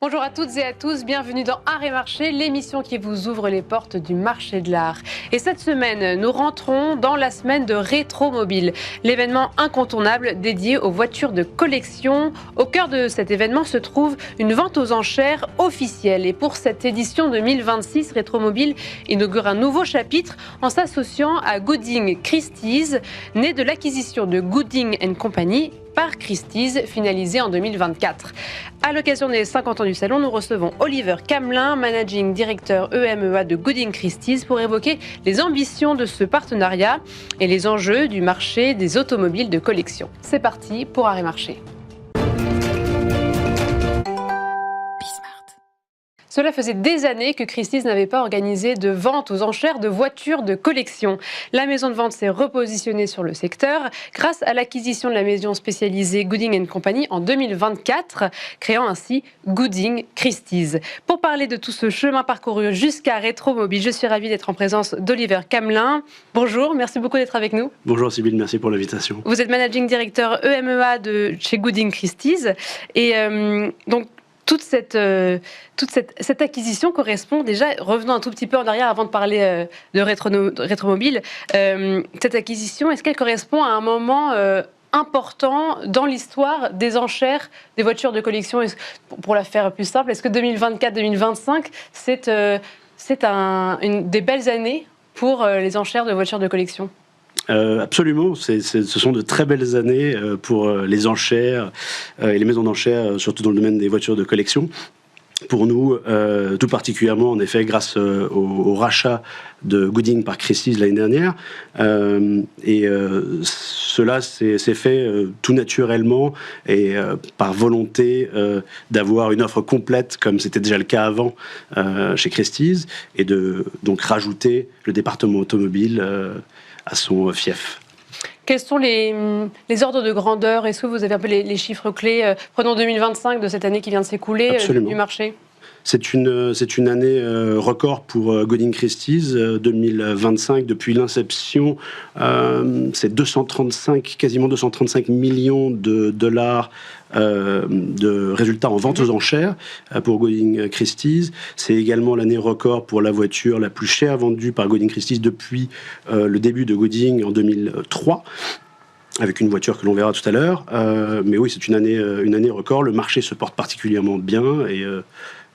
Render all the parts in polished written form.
Bonjour à toutes et à tous, bienvenue dans Art et Marché, l'émission qui vous ouvre les portes du marché de l'art. Et cette semaine, nous rentrons dans la semaine de Rétromobile, l'événement incontournable dédié aux voitures de collection. Au cœur de cet événement se trouve une vente aux enchères officielle. Et pour cette édition 2026, Rétromobile inaugure un nouveau chapitre en s'associant à Gooding Christie's, né de l'acquisition de Gooding & Company par Christie's, finalisée en 2024. À l'occasion des 50 ans du salon, nous recevons Oliver Camelin, Managing Director EMEA de Gooding Christie's, pour évoquer les ambitions de ce partenariat et les enjeux du marché des automobiles de collection. C'est parti pour Art et Marché. Cela faisait des années que Christie's n'avait pas organisé de vente aux enchères de voitures de collection. La maison de vente s'est repositionnée sur le secteur grâce à l'acquisition de la maison spécialisée Gooding & Company en 2024, créant ainsi Gooding Christie's. Pour parler de tout ce chemin parcouru jusqu'à Rétromobile, je suis ravie d'être en présence d'Oliver Camelin. Bonjour, merci beaucoup d'être avec nous. Bonjour Sybille, merci pour l'invitation. Vous êtes Managing Director EMEA chez Gooding Christie's. Et donc, toute cette acquisition correspond déjà, revenons un tout petit peu en arrière avant de parler de Rétromobile, cette acquisition, est-ce qu'elle correspond à un moment important dans l'histoire des enchères des voitures de collection? Pour la faire plus simple, est-ce que 2024-2025, c'est une des belles années pour les enchères de voitures de collection? Absolument, ce sont de très belles années pour les enchères et les maisons d'enchères, surtout dans le domaine des voitures de collection. Pour nous, tout particulièrement, en effet, grâce au rachat de Gooding par Christie's l'année dernière. Cela s'est fait tout naturellement et par volonté d'avoir une offre complète, comme c'était déjà le cas avant chez Christie's, et de donc rajouter le département automobile à son fief. Quels sont les ordres de grandeur? Est-ce que vous avez un peu les chiffres clés? Prenons 2025 de cette année qui vient de s'écouler du marché. C'est une année record pour Gooding Christie's. 2025, depuis l'inception, c'est quasiment 235 millions de dollars de résultats en vente aux enchères pour Gooding Christie's. C'est également l'année record pour la voiture la plus chère vendue par Gooding Christie's depuis le début de Gooding en 2003. Avec une voiture que l'on verra tout à l'heure. Mais oui, c'est une année record. Le marché se porte particulièrement bien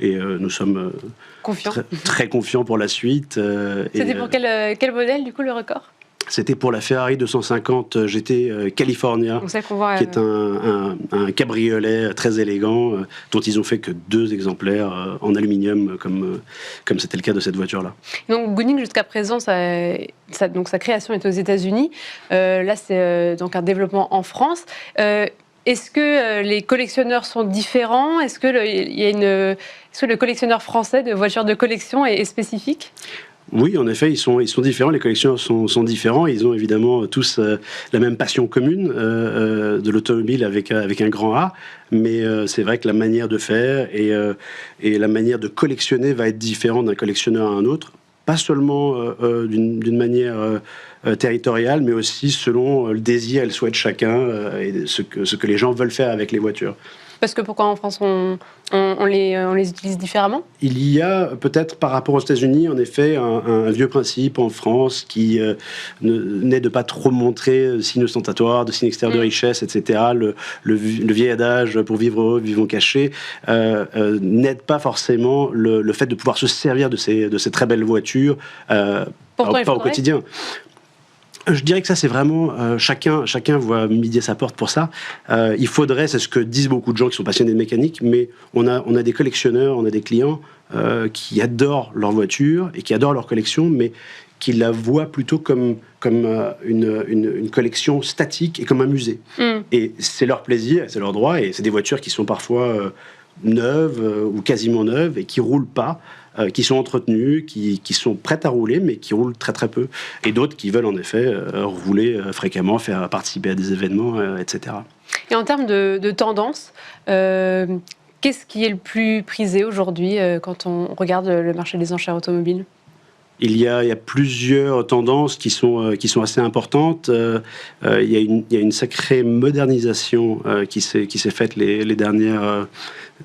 et nous sommes très confiants pour la suite. C'était pour quel modèle, du coup, le record? C'était pour la Ferrari 250 GT California, qui est un cabriolet très élégant, dont ils ont fait que 2 exemplaires en aluminium, comme c'était le cas de cette voiture-là. Donc Gooding, jusqu'à présent, donc sa création est aux États-Unis. Là, c'est donc un développement en France. Est-ce que les collectionneurs sont différents? Est-ce que le collectionneur français de voitures de collection est spécifique? Oui, en effet, ils sont différents, les collectionneurs sont différents, ils ont évidemment tous la même passion commune de l'automobile avec un grand A, mais c'est vrai que la manière de faire et la manière de collectionner va être différente d'un collectionneur à un autre, pas seulement d'une manière territoriale, mais aussi selon le désir et le souhait de chacun et ce que les gens veulent faire avec les voitures. Parce que pourquoi en France on les utilise différemment? Il y a peut-être par rapport aux États-Unis, en effet, un vieux principe en France qui n'est de pas trop montrer de signes ostentatoires, de signes extérieurs de richesse, etc. Le vieil adage pour vivre heureux, vivons cachés, n'aide pas forcément le fait de pouvoir se servir de ces très belles voitures, pas au quotidien. Je dirais que ça, c'est vraiment chacun voit midi à sa porte pour ça. Il faudrait, c'est ce que disent beaucoup de gens qui sont passionnés de mécanique, mais on a des collectionneurs, on a des clients qui adorent leur voiture et qui adorent leur collection, mais qui la voient plutôt comme une collection statique et comme un musée. Et c'est leur plaisir, c'est leur droit, et c'est des voitures qui sont parfois neuves ou quasiment neuves et qui roulent pas. Qui sont entretenues, qui sont prêtes à rouler, mais qui roulent très très peu. Et d'autres qui veulent en effet rouler fréquemment, faire participer à des événements, etc. Et en termes de tendance, qu'est-ce qui est le plus prisé aujourd'hui quand on regarde le marché des enchères automobiles? Il y a plusieurs tendances qui sont assez importantes. Il y a une sacrée modernisation qui s'est faite les dernières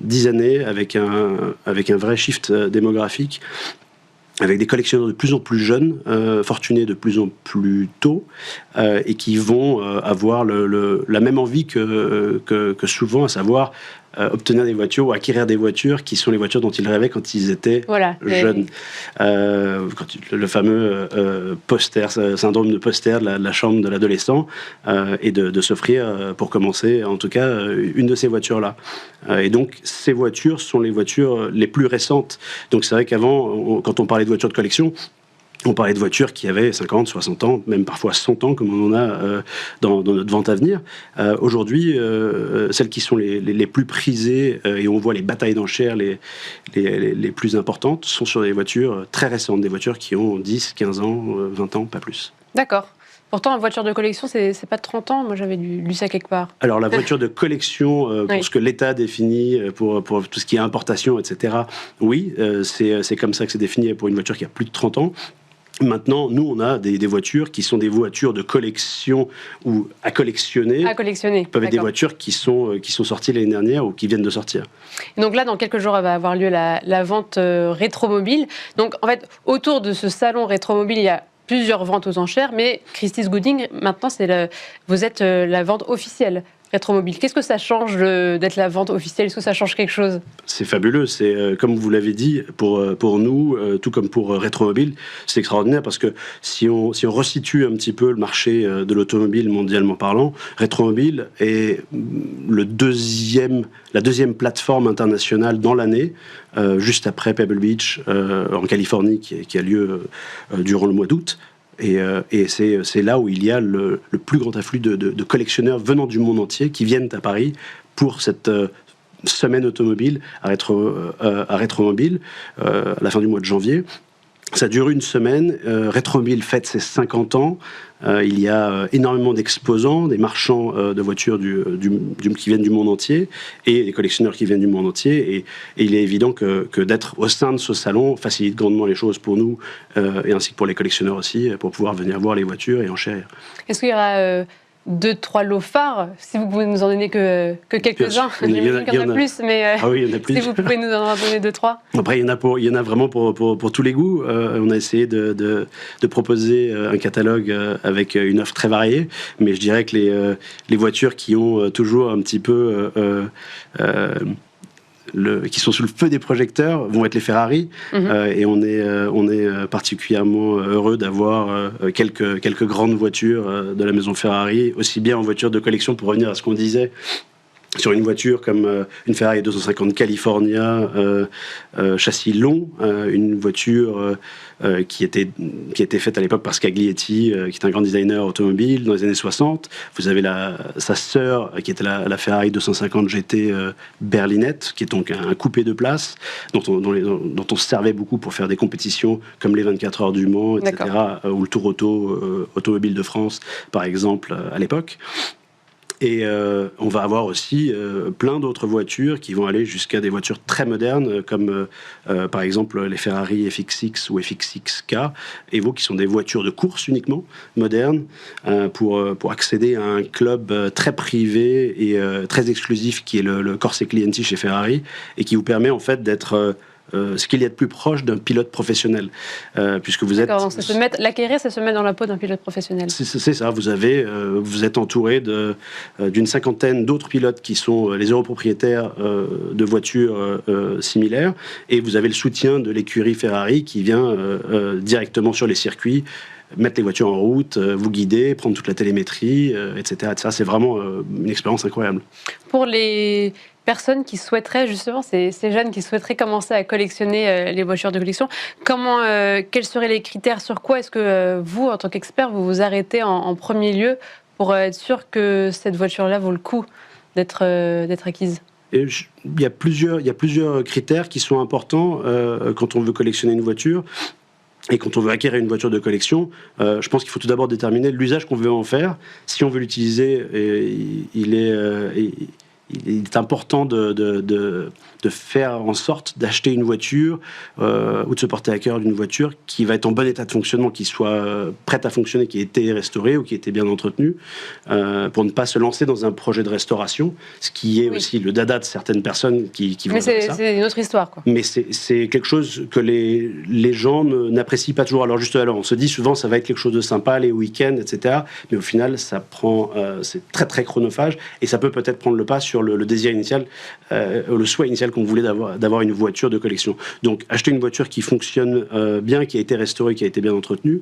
10 années avec un vrai shift démographique, avec des collectionneurs de plus en plus jeunes, fortunés de plus en plus tôt, et qui vont avoir la même envie que souvent, à savoir obtenir des voitures ou acquérir des voitures qui sont les voitures dont ils rêvaient quand ils étaient jeunes. Le fameux syndrome de poster de la chambre de l'adolescent, et de s'offrir, pour commencer, en tout cas, une de ces voitures-là. Et donc, ces voitures sont les voitures les plus récentes. Donc, c'est vrai qu'avant, quand on parlait de voitures de collection, on parlait de voitures qui avaient 50, 60 ans, même parfois 100 ans, comme on en a dans notre vente à venir. Aujourd'hui, celles qui sont les plus prisées, et on voit les batailles d'enchères les plus importantes, sont sur des voitures très récentes, des voitures qui ont 10, 15 ans, 20 ans, pas plus. D'accord. Pourtant, une voiture de collection, c'est pas de 30 ans. Moi, j'avais lu ça quelque part. Alors, la voiture de collection, pour ce que l'État définit, pour tout ce qui est importation, etc., oui, c'est comme ça que c'est défini pour une voiture qui a plus de 30 ans. Maintenant, nous, on a des voitures qui sont des voitures de collection ou à collectionner. À collectionner. Peuvent être des voitures qui sont sorties l'année dernière ou qui viennent de sortir. Et donc là, dans quelques jours, va avoir lieu la vente Rétromobile. Donc, en fait, autour de ce salon Rétromobile, il y a plusieurs ventes aux enchères, mais Christie's Gooding, maintenant, vous êtes la vente officielle Rétromobile. Qu'est-ce que ça change d'être la vente officielle? Est-ce que ça change quelque chose? C'est fabuleux. C'est, comme vous l'avez dit, pour nous, tout comme pour Rétromobile, c'est extraordinaire parce que si on resitue un petit peu le marché de l'automobile mondialement parlant, Rétromobile est la deuxième plateforme internationale dans l'année, juste après Pebble Beach en Californie, qui a lieu durant le mois d'août. Et c'est là où il y a le plus grand afflux de collectionneurs venant du monde entier qui viennent à Paris pour cette semaine automobile à Rétromobile à la fin du mois de janvier. Ça dure une semaine. Rétromobile fête ses 50 ans. Il y a énormément d'exposants, des marchands de voitures qui viennent du monde entier et des collectionneurs qui viennent du monde entier. Et il est évident que d'être au sein de ce salon facilite grandement les choses pour nous et ainsi que pour les collectionneurs aussi, pour pouvoir venir voir les voitures et enchérir. Est-ce qu'il y aura 2-3 lots phares, si vous pouvez nous en donner que quelques-uns? Il y en a plus, mais il y en a plus. Si vous pouvez nous en donner 2-3. Après, il y en a vraiment pour tous les goûts. On a essayé de proposer un catalogue avec une offre très variée, mais je dirais que les voitures qui ont toujours un petit peu qui sont sous le feu des projecteurs vont être les Ferrari. Et on est particulièrement heureux d'avoir quelques grandes voitures de la maison Ferrari, aussi bien en voiture de collection, pour revenir à ce qu'on disait, sur une voiture comme une Ferrari 250 California, châssis long, une voiture qui était faite à l'époque par Scaglietti, qui est un grand designer automobile dans les années 60. Vous avez sa sœur, qui était la Ferrari 250 GT berlinette, qui est donc un coupé de place, dont on se servait beaucoup pour faire des compétitions comme les 24 heures du Mans, etc., ou le Tour Automobile de France, par exemple, à l'époque. Et on va avoir aussi plein d'autres voitures qui vont aller jusqu'à des voitures très modernes, comme par exemple les Ferrari FX6 ou FX6K, Evo, qui sont des voitures de course uniquement, modernes, pour accéder à un club très privé et très exclusif qui est le Corse Clienti chez Ferrari, et qui vous permet en fait d'être ce qu'il y a de plus proche d'un pilote professionnel, puisque vous êtes... L'acquérir, c'est se mettre dans la peau d'un pilote professionnel. C'est ça, vous êtes entouré d'une cinquantaine d'autres pilotes qui sont les europropriétaires de voitures similaires, et vous avez le soutien de l'écurie Ferrari qui vient directement sur les circuits, mettre les voitures en route, vous guider, prendre toute la télémétrie, etc. C'est vraiment une expérience incroyable. Pour les personnes qui souhaiteraient, justement, ces jeunes qui souhaiteraient commencer à collectionner les voitures de collection, quels seraient les critères? Sur quoi est-ce que vous, en tant qu'expert, vous vous arrêtez en premier lieu pour être sûr que cette voiture-là vaut le coup d'être acquise? Il y a plusieurs critères qui sont importants quand on veut collectionner une voiture. Et quand on veut acquérir une voiture de collection, je pense qu'il faut tout d'abord déterminer l'usage qu'on veut en faire. Si on veut l'utiliser, il est important de de faire en sorte d'acheter une voiture ou de se porter à cœur d'une voiture qui va être en bon état de fonctionnement, qui soit prête à fonctionner, qui ait été restaurée ou qui ait été bien entretenue, pour ne pas se lancer dans un projet de restauration, ce qui est aussi le dada de certaines personnes qui vont faire ça. C'est une autre histoire, quoi. Mais c'est quelque chose que les gens n'apprécient pas toujours. Alors on se dit souvent ça va être quelque chose de sympa, les week-ends, etc. Mais au final, c'est très très chronophage et ça peut-être prendre le pas sur le désir initial, le souhait initial qu'on voulait d'avoir une voiture de collection. Donc acheter une voiture qui fonctionne bien, qui a été restaurée, qui a été bien entretenue.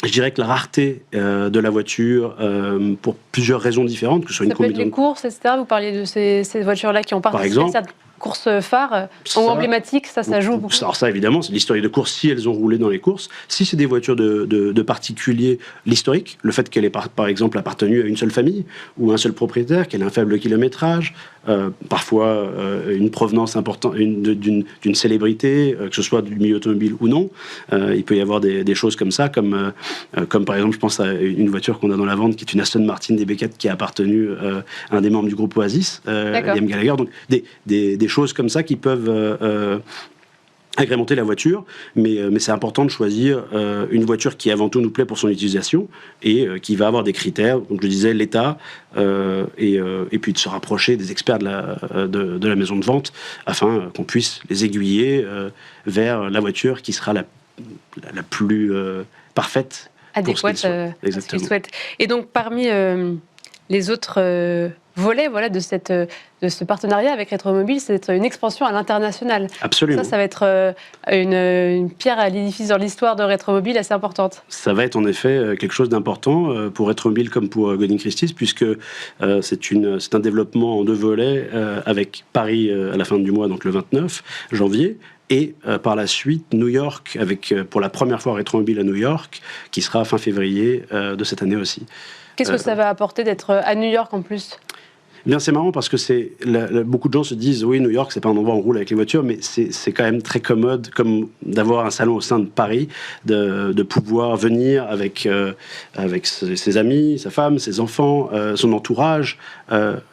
Je dirais que la rareté de la voiture, pour plusieurs raisons différentes, que ce soit une combinaison... Ça peut être les courses, etc. Vous parliez de ces voitures-là qui ont participé à cette course phare ou emblématique, ça joue beaucoup. Alors ça, évidemment, c'est l'historique de course, si elles ont roulé dans les courses. Si c'est des voitures de particuliers, l'historique, le fait qu'elle ait par exemple appartenu à une seule famille ou à un seul propriétaire, qu'elle ait un faible kilométrage, parfois une provenance importante d'une célébrité, que ce soit du milieu automobile ou non. Il peut y avoir des choses comme ça, comme par exemple, je pense à une voiture qu'on a dans la vente, qui est une Aston Martin des Beckett, qui a appartenu à un des membres du groupe Oasis, Liam Gallagher. Donc des choses comme ça qui peuvent agrémenter la voiture, mais c'est important de choisir une voiture qui avant tout nous plaît pour son utilisation et qui va avoir des critères, donc je disais l'état, et puis de se rapprocher des experts de la maison de vente afin qu'on puisse les aiguiller vers la voiture qui sera la plus parfaite, adéquate à ce qu'ils souhaitent. Et donc parmi les autres volet de ce partenariat avec Rétromobile, c'est une expansion à l'international. Absolument. Ça va être une pierre à l'édifice dans l'histoire de Rétromobile assez importante. Ça va être en effet quelque chose d'important pour Rétromobile comme pour Godin Christie's, puisque c'est un développement en 2 volets avec Paris à la fin du mois, donc le 29 janvier, et par la suite New York, avec pour la première fois Rétromobile à New York, qui sera fin février de cette année aussi. Qu'est-ce que ça va apporter d'être à New York en plus ? Bien, c'est marrant parce que beaucoup de gens se disent oui, New York, c'est pas un endroit où on roule avec les voitures, mais c'est quand même très commode, comme d'avoir un salon au sein de Paris, de pouvoir venir avec ses amis, sa femme, ses enfants, son entourage.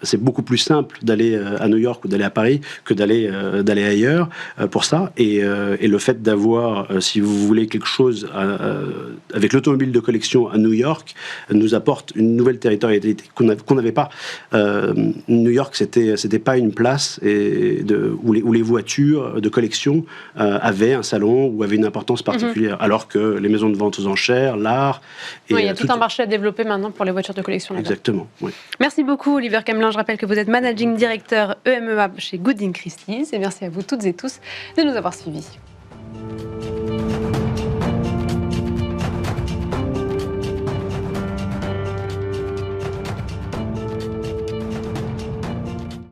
C'est beaucoup plus simple d'aller à New York ou d'aller à Paris que d'aller ailleurs pour ça. Et le fait d'avoir, si vous voulez, quelque chose avec l'automobile de collection à New York, nous apporte une nouvelle territorialité qu'on n'avait pas. New York, c'était pas une place où les voitures de collection avaient un salon ou avaient une importance particulière, alors que les maisons de vente aux enchères, l'art... Oui, il y a tout un marché à développer maintenant pour les voitures de collection. Là-bas. Exactement, oui. Merci beaucoup, Oliver Camelin. Je rappelle que vous êtes Managing Director EMEA chez Godin Christie's. Et merci à vous toutes et tous de nous avoir suivis.